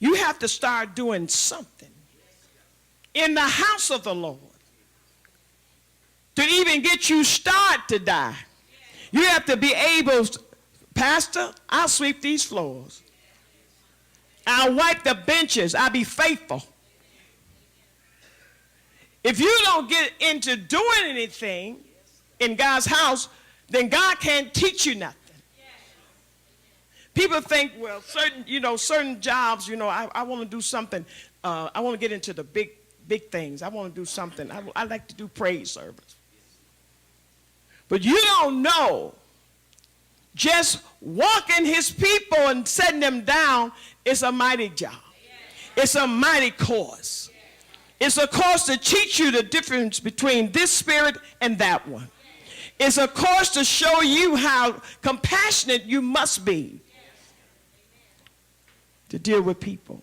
You have to start doing something in the house of the Lord to even get you started to die. You have to be able, Pastor, I'll sweep these floors. I'll wipe the benches. I'll be faithful. If you don't get into doing anything in God's house, then God can't teach you nothing. People think, well, certain jobs, I want to do something. I want to get into the big things. I want to do something. I like to do praise service. But you don't know, just walking his people and setting them down is a mighty job. It's a mighty course. It's a course to teach you the difference between this spirit and that one. It's a course to show you how compassionate you must be to deal with people.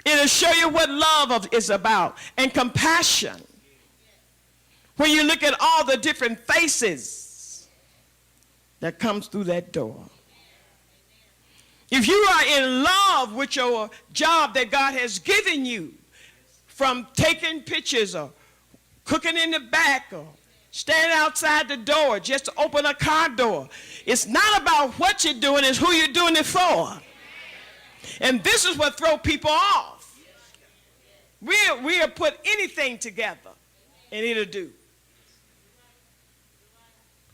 It'll show you what love is about and compassion. When you look at all the different faces that comes through that door. If you are in love with your job that God has given you, from taking pictures or cooking in the back or standing outside the door just to open a car door, it's not about what you're doing, it's who you're doing it for. And this is what throws people off. We'll put anything together and it'll do.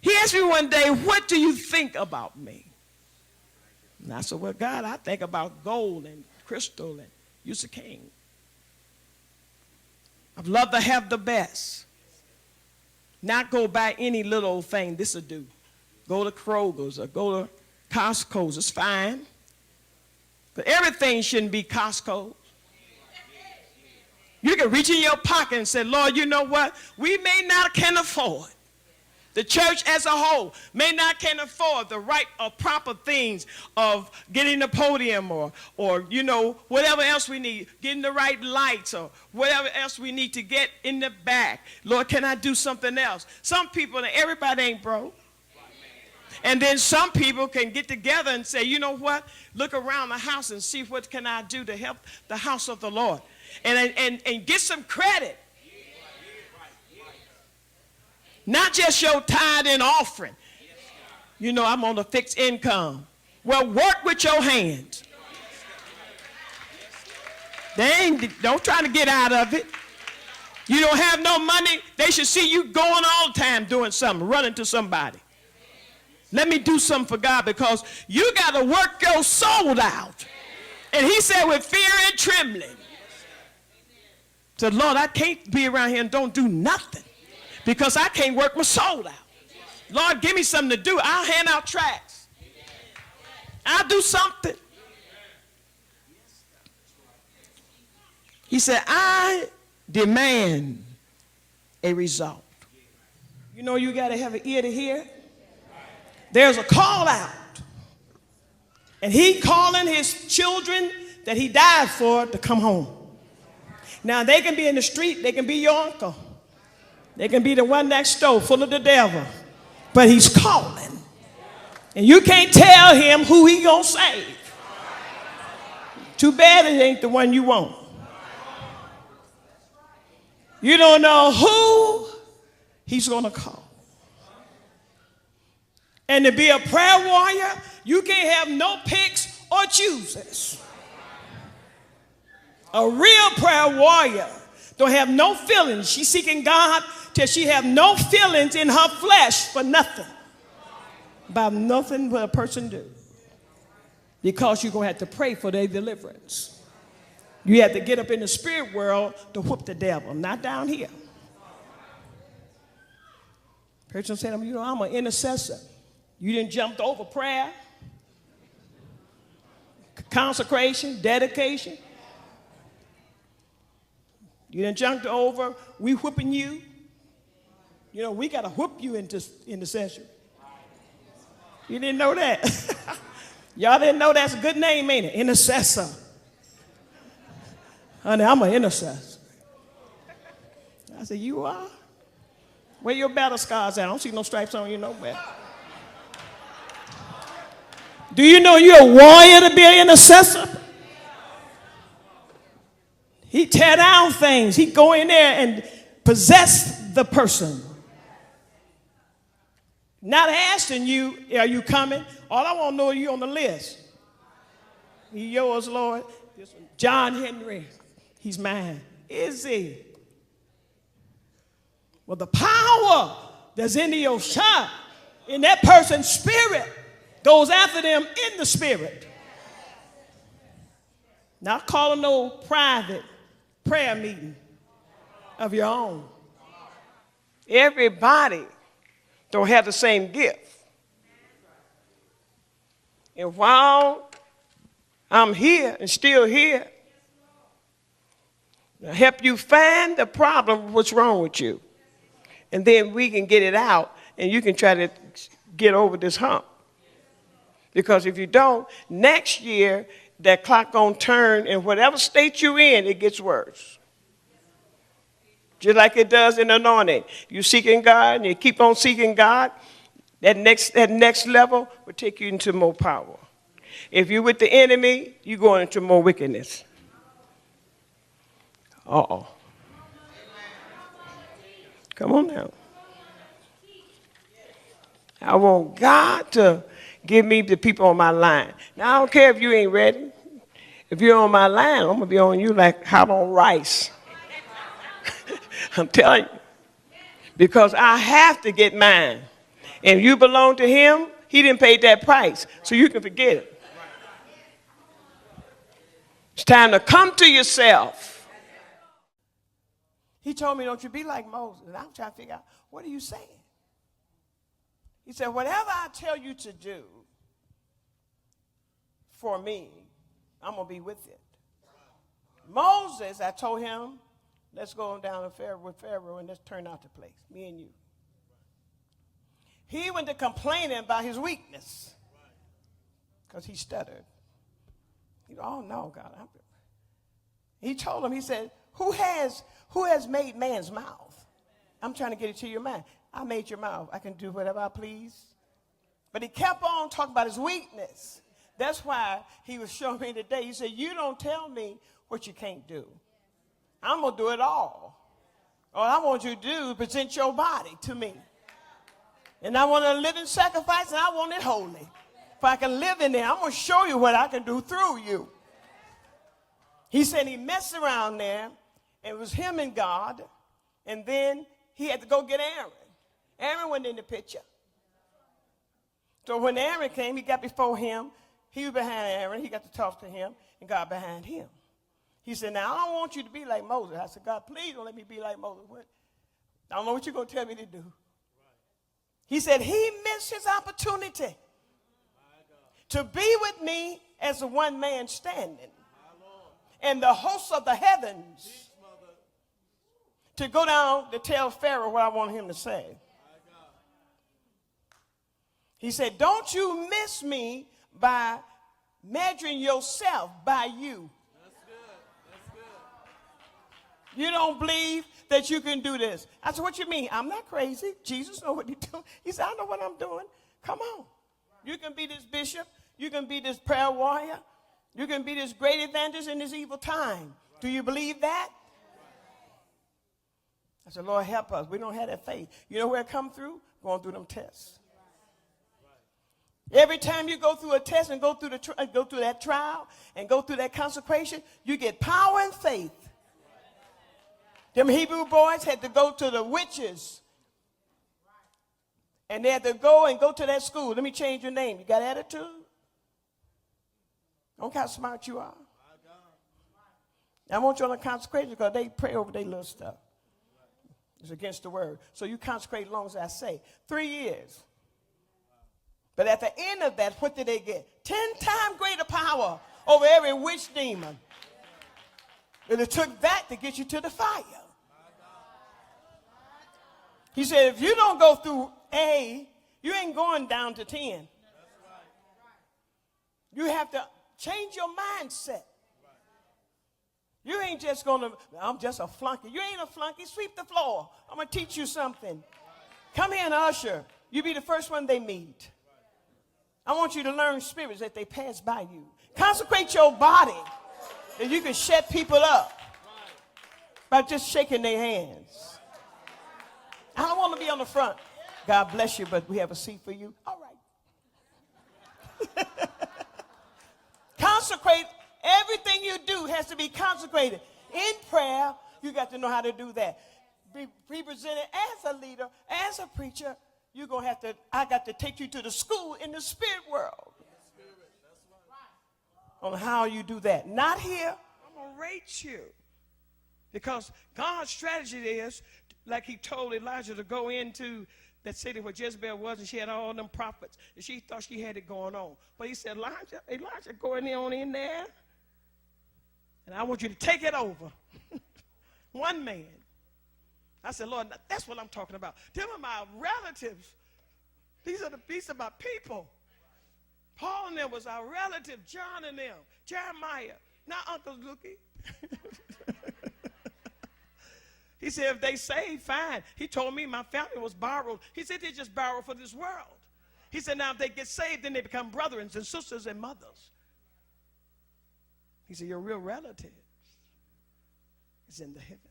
He asked me one day, what do you think about me? And I said, well, God, I think about gold and crystal and you're the king. I'd love to have the best. Not go buy any little old thing. This will do. Go to Kroger's or go to Costco's. It's fine. But everything shouldn't be Costco's. You can reach in your pocket and say, Lord, you know what? We may not can afford. The church as a whole may not can afford the right or proper things of getting the podium or whatever else we need, getting the right lights or whatever else we need to get in the back. Lord, can I do something else? Some people, everybody ain't broke. And then some people can get together and say, you know what? Look around the house and see what can I do to help the house of the Lord. And get some credit. Not just your tithe and offering. I'm on a fixed income. Well, work with your hands. Don't try to get out of it. You don't have no money. They should see you going all the time doing something, running to somebody. Let me do something for God because you got to work your soul out. And he said with fear and trembling. Said, Lord, I can't be around here and don't do nothing. Because I can't work my soul out. Lord, give me something to do. I'll hand out tracts. I'll do something. He said, I demand a result. You got to have an ear to hear. There's a call out. And he calling his children that he died for to come home. Now, they can be in the street. They can be your uncle. They can be the one next door full of the devil. But he's calling. And you can't tell him who he gonna save. Too bad it ain't the one you want. You don't know who he's gonna call. And to be a prayer warrior, you can't have no picks or chooses. A real prayer warrior don't have no feelings. She's seeking God till she have no feelings in her flesh for nothing. About nothing what a person do. Because you're going to have to pray for their deliverance. You have to get up in the spirit world to whoop the devil, not down here. Person said, I'm an intercessor. You didn't jump over prayer, consecration, dedication. You didn't jump over, we whooping you. We got to whoop you into intercession. You didn't know that? Y'all didn't know that's a good name, ain't it? Intercessor. Honey, I'm an intercessor. I said, you are? Where your battle scars at? I don't see no stripes on you nowhere. Do you know you're a warrior to be an intercessor? He tear down things. He go in there and possess the person. Not asking you, are you coming? All I want to know is you on the list. He yours, Lord. John Henry, he's mine. Is he? Well, the power that's in your shot, in that person's spirit, goes after them in the spirit. Not calling no private prayer meeting of your own. Everybody don't have the same gift. And while I'm here and still here, to help you find the problem, what's wrong with you. And then we can get it out and you can try to get over this hump. Because if you don't, next year, that clock gonna turn, and whatever state you're in, it gets worse. Just like it does in anointing. You seeking God and you keep on seeking God, that next level will take you into more power. If you're with the enemy, you're going into more wickedness. Uh-oh. Come on now. I want God to give me the people on my line. Now, I don't care if you ain't ready. If you're on my line, I'm going to be on you like hot on rice. I'm telling you. Because I have to get mine. And if you belong to him, he didn't pay that price. So you can forget it. It's time to come to yourself. He told me, don't you be like Moses. And I'm trying to figure out, what are you saying? He said, whatever I tell you to do for me, I'm going to be with it. Moses, I told him, let's go down with Pharaoh and let's turn out the place, me and you. He went to complaining about his weakness because he stuttered. He said, oh, no, God. He told him, he said, who has made man's mouth? I'm trying to get it to your mind. I made your mouth. I can do whatever I please. But he kept on talking about his weakness. That's why he was showing me today. He said, you don't tell me what you can't do. I'm going to do it all. All I want you to do is present your body to me. And I want a living sacrifice, and I want it holy. If I can live in there, I'm going to show you what I can do through you. He said he messed around there. It was him and God. And then he had to go get Aaron. Aaron went in the picture. So when Aaron came, he got before him. He was behind Aaron. He got to talk to him, and God behind him. He said, now, I don't want you to be like Moses. I said, God, please don't let me be like Moses. What? I don't know what you're going to tell me to do. He said he missed his opportunity to be with me as a one man standing. And the hosts of the heavens to go down to tell Pharaoh what I want him to say. He said, don't you miss me by measuring yourself by you. That's good. That's good. You don't believe that you can do this. I said, what you mean? I'm not crazy. Jesus knows what he's doing. He said, I know what I'm doing. Come on. You can be this bishop. You can be this prayer warrior. You can be this great evangelist in this evil time. Do you believe that? I said, Lord, help us. We don't have that faith. You know where it come through? Going through them tests. Every time you go through a test and go through that trial and go through that consecration, you get power and faith. Them Hebrew boys had to go to the witches. And they had to go to that school. Let me change your name. You got attitude? Don't care how smart you are. I want you on a consecration because they pray over their little stuff. It's against the word. So you consecrate as long as I say. 3 years. But at the end of that, what did they get? 10 times greater power over every witch demon. And it took that to get you to the fire. He said, if you don't go through A, you ain't going down to 10. You have to change your mindset. You ain't just going to, I'm just a flunky. You ain't a flunky. Sweep the floor. I'm going to teach you something. Come here and usher. You be the first one they meet. I want you to learn spirits that they pass by you. Consecrate your body that you can shut people up. by just shaking their hands. I don't want to be on the front. God bless you, but we have a seat for you. All right. Consecrate. Everything you do has to be consecrated. In prayer, you got to know how to do that. Be presented as a leader, as a preacher. You're going to have to, I got to take you to the school in the spirit world on how you do that. Not here. I'm going to rate you. Because God's strategy is, like he told Elijah to go into that city where Jezebel was, and she had all them prophets, and she thought she had it going on. But he said, Elijah, go on in there, and I want you to take it over. One man. I said, Lord, that's what I'm talking about. Them are my relatives. These are my people. Paul and them was our relative, John and them, Jeremiah, not Uncle Lukey. He said, if they saved, fine. He told me my family was borrowed. He said, they just borrowed for this world. He said, now if they get saved, then they become brothers and sisters and mothers. He said, your real relative is in the heavens.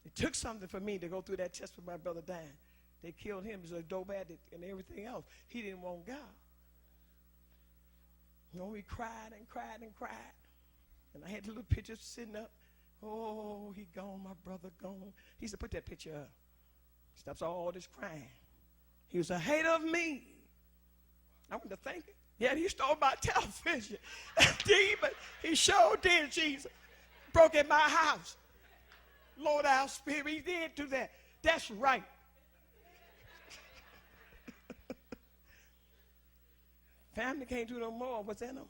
It took something for me to go through that test with my brother dying. They killed him. He was a dope addict and everything else. He didn't want God. You know, he cried and cried and cried. And I had the little pictures sitting up. Oh, he gone, my brother gone. He said, put that picture up. Stops all this crying. He was a hater of me. I went to thinking. Yeah, he stole my television. Demon, he sure did, Jesus. Broke in my house. Lord, our spirit, he did do that. That's right. Family can't do no more. What's in them?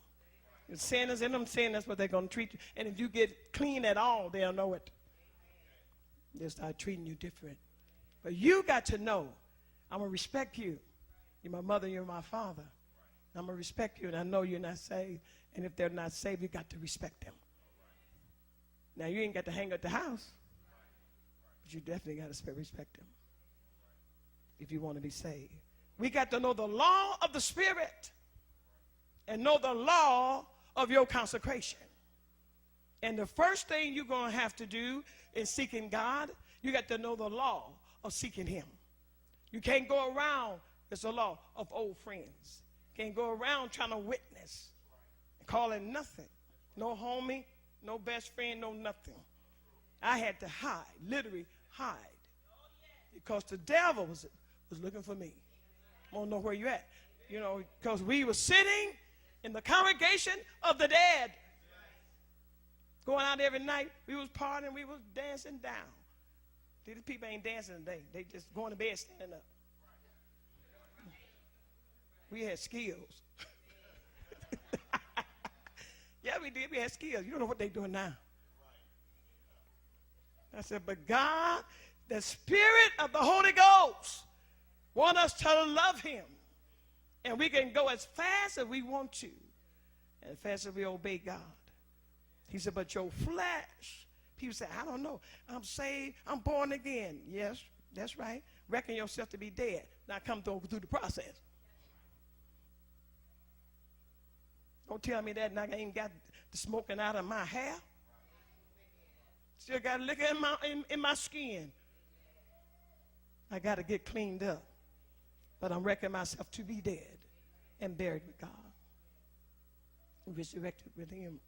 The sin is in them, sin, that's what they're going to treat you. And if you get clean at all, they'll know it. They'll start treating you different. But you got to know, I'm going to respect you. You're my mother, you're my father. I'm going to respect you, and I know you're not saved. And if they're not saved, you got to respect them. Now, you ain't got to hang at the house, but you definitely got to respect them if you want to be saved. We got to know the law of the Spirit and know the law of your consecration. And the first thing you're going to have to do in seeking God, you got to know the law of seeking him. You can't go around, it's the law of old friends. Can't go around trying to witness and call it nothing. No homie, no best friend, no nothing. I had to hide, literally hide, because the devil was looking for me. I don't know where you at. You know, because we were sitting in the congregation of the dead. Going out every night, we was partying, we was dancing down. These people ain't dancing today. They just going to bed standing up. We had skills. Yeah, we did. We had skills. You don't know what they're doing now. I said, but God, the Spirit of the Holy Ghost, want us to love him. And we can go as fast as we want to, as fast as we obey God. He said, but your flesh, people say, I don't know. I'm saved. I'm born again. Yes, that's right. Reckon yourself to be dead. Now come through the process. Don't tell me that and I ain't got the smoking out of my hair. Still got liquor in my skin. I got to get cleaned up. But I'm reckoning myself to be dead and buried with God. Resurrected with him